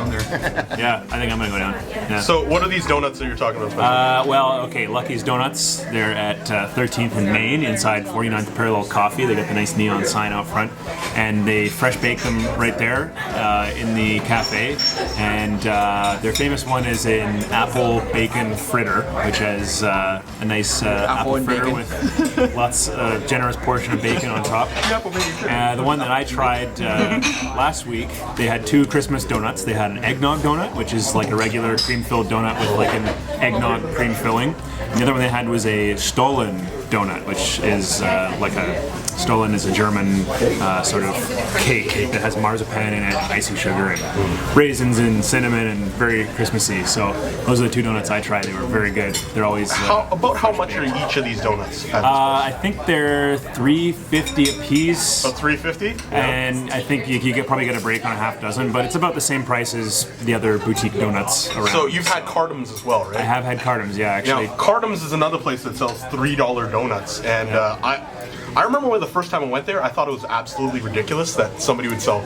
down there. Yeah, I think I'm gonna go down. Yeah. So what are these donuts that you're talking about? Well, okay, Lucky's Donuts. They're at 13th and Main, inside 49th Parallel Coffee. They got the nice neon sign out front, and they fresh bake them right there in the cafe. And their famous one is an apple bacon fritter, which has a nice apple fritter with lots of generous portion of bacon on top. The one that I tried last week, they had two Christmas donuts. They had an eggnog donut, which is like a regular cream-filled donut with like an eggnog cream filling. And the other one they had was a Stollen donut, which is like Stollen is a German sort of cake that has marzipan in it, icing sugar, and raisins and cinnamon, and very Christmassy. So those are the two donuts I tried. They were very good. They're always about how much are each of these donuts? I think they're $3.50 a piece. Oh, $3.50? And I think you could probably get a break on a half dozen, but it's about the same price as the other boutique donuts around. So you've had Cardam's as well, right? I have had Cardam's, yeah, actually. Now, Cardam's is another place that sells $3 donuts, and I remember when the first time I went there, I thought it was absolutely ridiculous that somebody would sell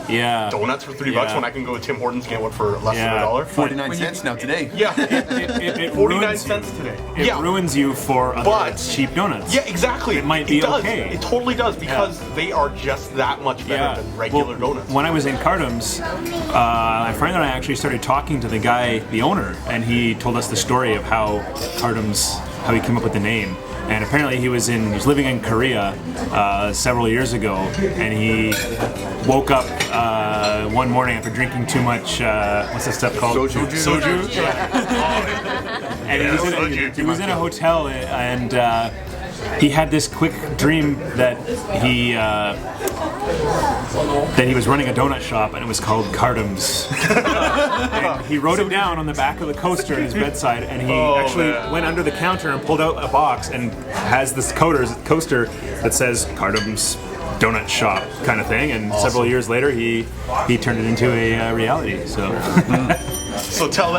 donuts for $3 when I can go to Tim Hortons and get one for less than $1. 49 cents now today. Yeah, it 49 cents today. It ruins you for other cheap donuts. Yeah, exactly. It might be okay. It totally does, because they are just that much better than regular donuts. When I was in Cardam's, my friend and I actually started talking to the guy, the owner, and he told us the story of how Cardam's, how he came up with the name. And apparently he was living in Korea several years ago, and he woke up one morning after drinking too much, what's that stuff called? Soju? Yeah. And he was in a hotel, and he had this quick dream that he was running a donut shop, and it was called Cardam's. And he wrote it down on the back of the coaster at his bedside, and he actually went under the counter and pulled out a box and has this coaster that says Cardam's Donut Shop kind of thing. And several years later, he turned it into a reality. So, so tell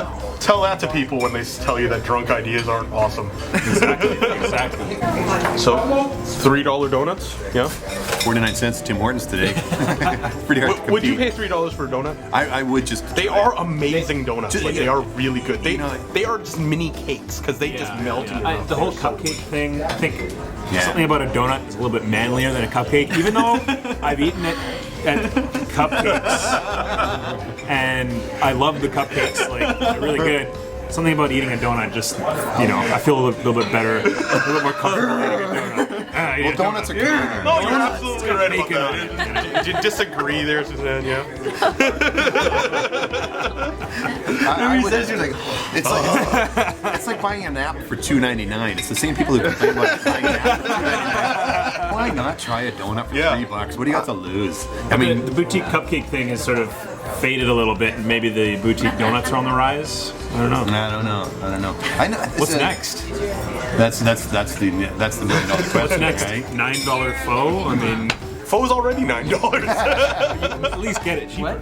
that to people when they tell you that drunk ideas aren't awesome. Exactly. So, $3 donuts? Yeah. 49 cents Tim Hortons today. Pretty hard to compete. Would you pay $3 for a donut? I would just. They are amazing donuts. Like, they are really good. They are just mini cakes because they just melt in your mouth. The whole cupcake thing, I think something about a donut is a little bit manlier than a cupcake, even though I've eaten it at cupcakes and I love the cupcakes, like they're really good. Something about eating a donut, just, I feel a little bit better, a little bit more comfortable eating a donut. Well, donuts are good. No, you're absolutely right about that. Did you disagree there, Suzanne? Yeah. I would, it's like buying an app for $2.99. It's the same people who complain about buying an app for $2.99. Why not try a donut for $3? What do you got to lose? I mean, the boutique cupcake thing has sort of faded a little bit, and maybe the boutique donuts are on the rise. I don't know. I know. What's next? That's the $1 million question. What's next? Right? $9 pho? I mean, pho's already $9. At least get it cheaper.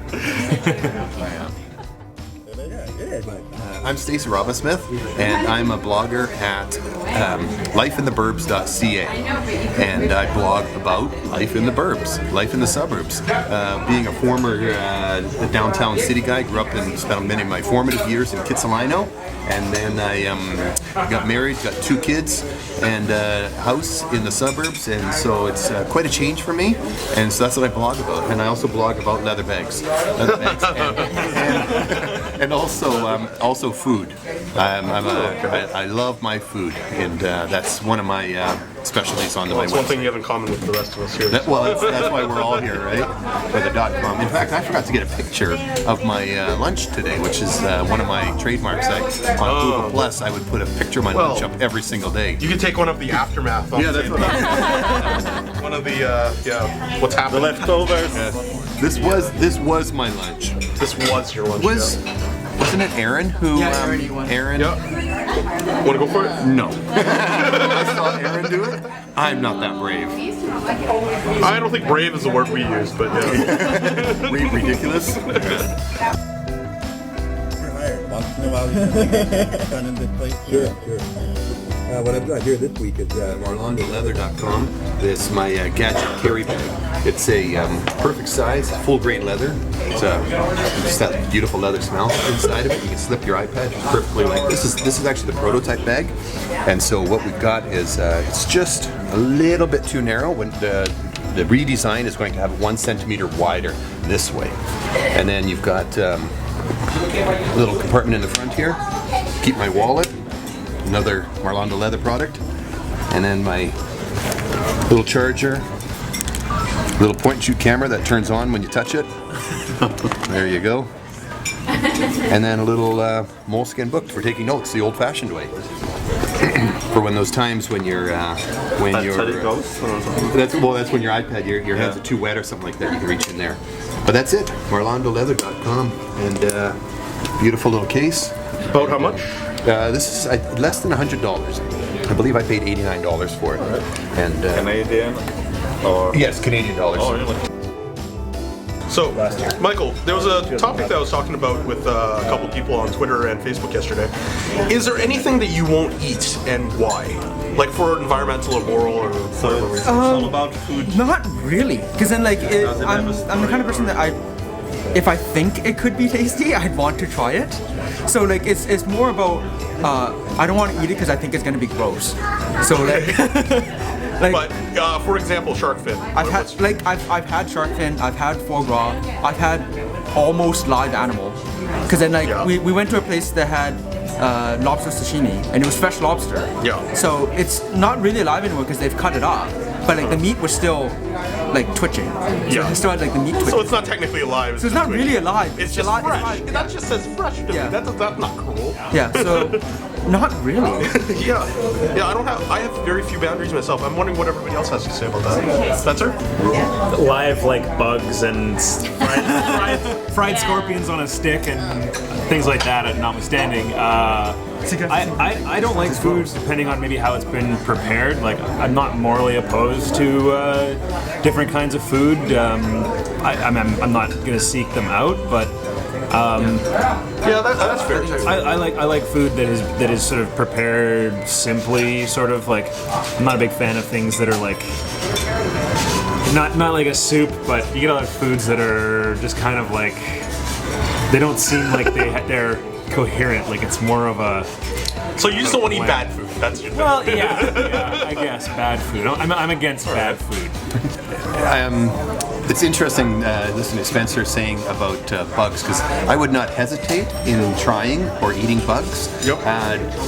I'm Stacey Robison, and I'm a blogger at lifeintheburbs.ca, and I blog about life in the burbs, life in the suburbs. Being a former downtown city guy, grew up and spent many of my formative years in Kitsilano, and then I got married, got 2 kids, and a house in the suburbs, and so it's quite a change for me, and so that's what I blog about. And I also blog about leather bags and also food. I love my food, and that's one of my specialties on my website. That's one thing you have in common with the rest of us here. That's why we're all here, right? For the .com. In fact, I forgot to get a picture of my lunch today, which is one of my trademarks. On Google Plus, I would put a picture of my lunch up every single day. You could take one of the aftermath. That's what one of the what's happening. The leftovers. This was my lunch. This was your lunch. Wasn't it Aaron who? Aaron. Yep. Want to go for it? No. I saw Aaron do it. I'm not that brave. I don't think brave is the word we use, but yeah. Ridiculous. Once in a while, you can run in this place. Sure. What I've got here this week is LondoLeather.com. This is my Gadget carry bag. It's a perfect size, full grain leather. It's just that beautiful leather smell inside of it. You can slip your iPad perfectly like this. Is actually the prototype bag, and so what we've got is it's just a little bit too narrow. When the redesign is going to have it 1 centimeter wider this way, and then you've got a little compartment in the front here. Keep my wallet. Another Londo Leather product, and then my little charger, little point and shoot camera that turns on when you touch it. There you go. And then a little moleskin book for taking notes, the old-fashioned way. For when those times when you're that's when your iPad hands are too wet or something like that, you can reach in there. But that's it. LondoLeather.com, and beautiful little case. About how much? This is less than $100. I believe I paid $89 for it. And Canadian? Or? Yes, Canadian dollars. Oh, really? So, Michael, there was a topic that I was talking about with a couple people on Twitter and Facebook yesterday. Is there anything that you won't eat, and why? Like for environmental or moral or whatever reason? It's all about food. Not really, because then I'm the kind of person that if I think it could be tasty, I'd want to try it. So it's more about I don't want to eat it because I think it's gonna be gross. So but for example, shark fin. I've had shark fin, I've had foie gras, I've had almost live animal. Because then we went to a place that had lobster sashimi, and it was fresh lobster. Yeah. So it's not really alive anymore because they've cut it off, but the meat was still twitching. So it still had the meat twitching. So it's not technically alive. So it's not really alive. It's just fresh. That just says fresh to me. That's not cruel. Yeah. So not really. Yeah. I have very few boundaries myself. I'm wondering what everybody else has to say about that. Spencer? Live bugs and fried scorpions on a stick and things like that. Notwithstanding, I don't like food depending on maybe how it's been prepared. I'm not morally opposed to different kinds of food. I'm not gonna seek them out, but. That's fair. I like food that is sort of prepared simply. I'm not a big fan of things that are not like a soup, but you get a lot of foods that are just kind of they don't seem like they're coherent. It's more of a. So you just don't want to eat bad food. That's your thing. Well, yeah, I guess bad food. I'm against bad food. It's interesting listening to Spencer saying about bugs, because I would not hesitate in trying or eating bugs,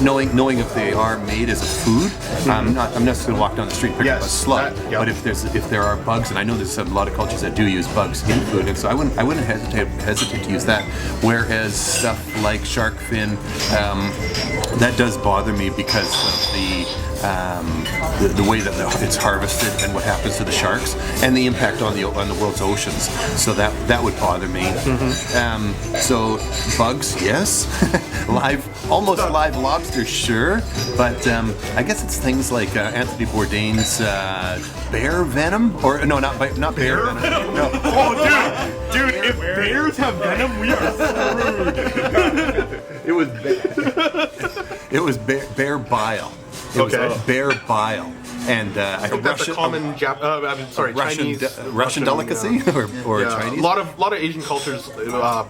knowing if they are made as a food. I'm not just going to walk down the street and pick up a slug, but if there are bugs, and I know there's a lot of cultures that do use bugs in food, and so I wouldn't hesitate to use that. Whereas stuff like shark fin, that does bother me because of the way that it's harvested and what happens to the sharks and the impact on the world's oceans. So that would bother me. So bugs, yes. Almost live lobster, sure. But I guess it's things like Anthony Bourdain's bear venom, or no, not bear venom. No. Oh, dude, if bears have venom, we are screwed. It was bear bile. It was bear bile, and I think that's a common Russian delicacy or Chinese. A lot of Asian cultures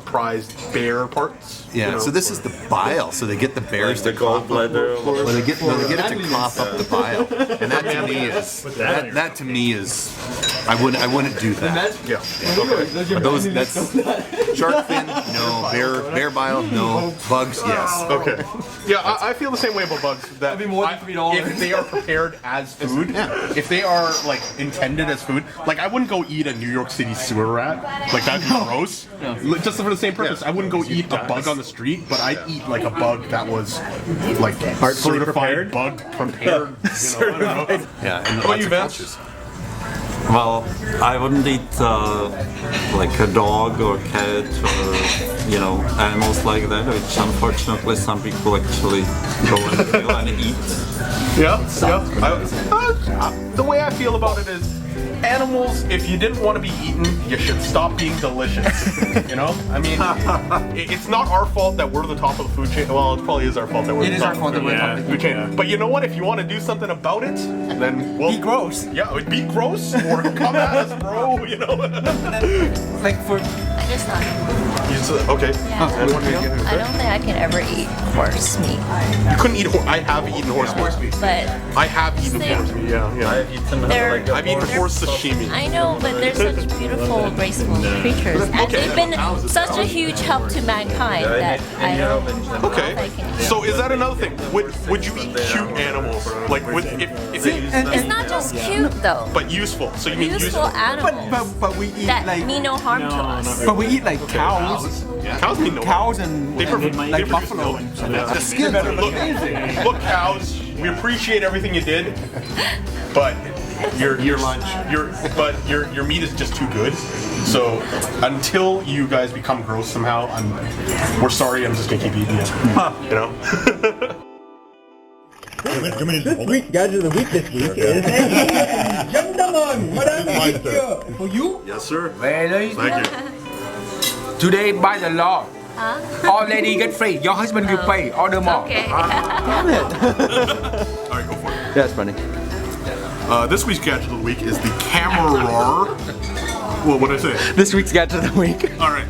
prize bear parts. Yeah, so this is the bile. So they get the bears to cough up. Well, they get it to cough up the bile, and that to me is I wouldn't do that. Yeah. Okay. That's shark fin, no. Bear bile, no. Bugs, yes. Okay. Yeah, I feel the same way about bugs. That'd be more than $3. If they are prepared as food, if they are intended as food, I wouldn't go eat a New York City sewer rat. That'd be gross. Just for the same purpose, I wouldn't go eat a bug on the street, but I'd eat a bug that was certified bug prepared. Yeah. And what about you, Vance? Well, I wouldn't eat a dog or cat or animals like that, which unfortunately some people actually go and kill and eat. Yeah. The way I feel about it is, animals, if you didn't want to be eaten, you should stop being delicious. You know? I mean, it's not our fault that we're the top of the food chain. Well, it probably is our fault that we're the top of the food chain. But you know what? If you want to do something about it, then we'll... Be gross. Yeah, it would be gross, or come at us, bro, you know? Like for... I just thought. Okay. Yeah. I don't think I can ever eat horse meat. You couldn't eat I have eaten horse meat. But I have eaten horse meat, yeah. I've eaten I've eaten horse sashimi. I know, but they're such beautiful, graceful creatures. And they've been such a huge help to mankind that I don't know if I Okay. can eat. So is that another thing? Would you eat cute animals? Like with if It's not just cute though. but useful. So you mean Useful useful? animals But we eat that like... mean no harm to us. But we eat like cows. Cows mean no harm. Cows and They produce like buffalo. The skin. Look, cows. We appreciate everything you did, but your meat is just too good. So until you guys become gross somehow, we're sorry. I'm just gonna keep eating it. You know. Gadget of the week this week is gentlemen, madam, for you. Yes, sir. Very Thank you. Today, by the law, all lady get free. Your husband will pay. Order more. Okay. All right, go for it. That's funny. This week's gadget of the week is the Kamerar. Well, what did I say? This week's Gadget of the Week. All right.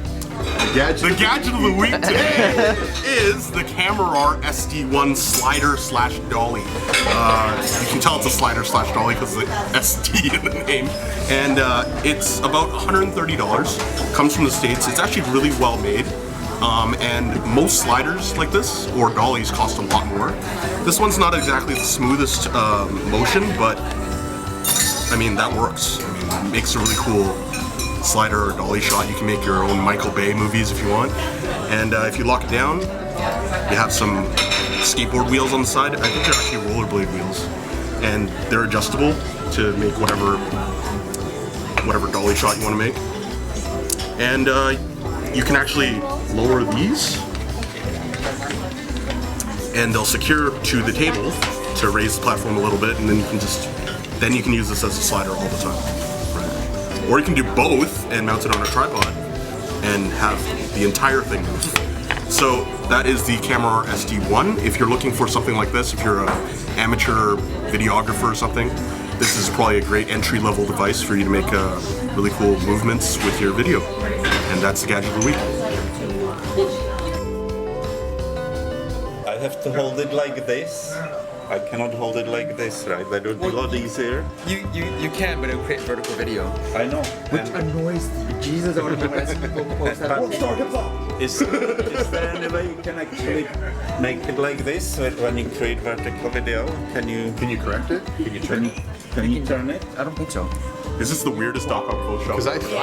The gadget of the week today is the Kamerar SD1 slider/dolly. You can tell it's a slider/dolly because of the SD in the name. And it's about $130. Comes from the States. It's actually really well made. And most sliders like this, or dollies, cost a lot more. This one's not exactly the smoothest motion, but I mean, that works. I mean, it makes a really cool slider or dolly shot. You can make your own Michael Bay movies if you want. And if you lock it down, you have some skateboard wheels on the side. I think they're actually rollerblade wheels. And they're adjustable to make whatever dolly shot you want to make. And you can actually lower these, and they'll secure to the table to raise the platform a little bit, and then you can use this as a slider all the time. Or you can do both and mount it on a tripod and have the entire thing move. So that is the Kamerar SD1. If you're looking for something like this, if you're an amateur videographer or something, this is probably a great entry-level device for you to make really cool movements with your video. And that's the gadget of the week. I have to hold it like this. I cannot hold it like this, right? That would be a lot easier. You can, but it'll create vertical video. I know. Which annoys you. Jesus, I would have been people post that. Is there any way you can actually make it like this when you create vertical video? Can you correct it? Can you turn it? Can you turn it? I don't think so. Is this the weirdest Dot Com Pho show? Because I feel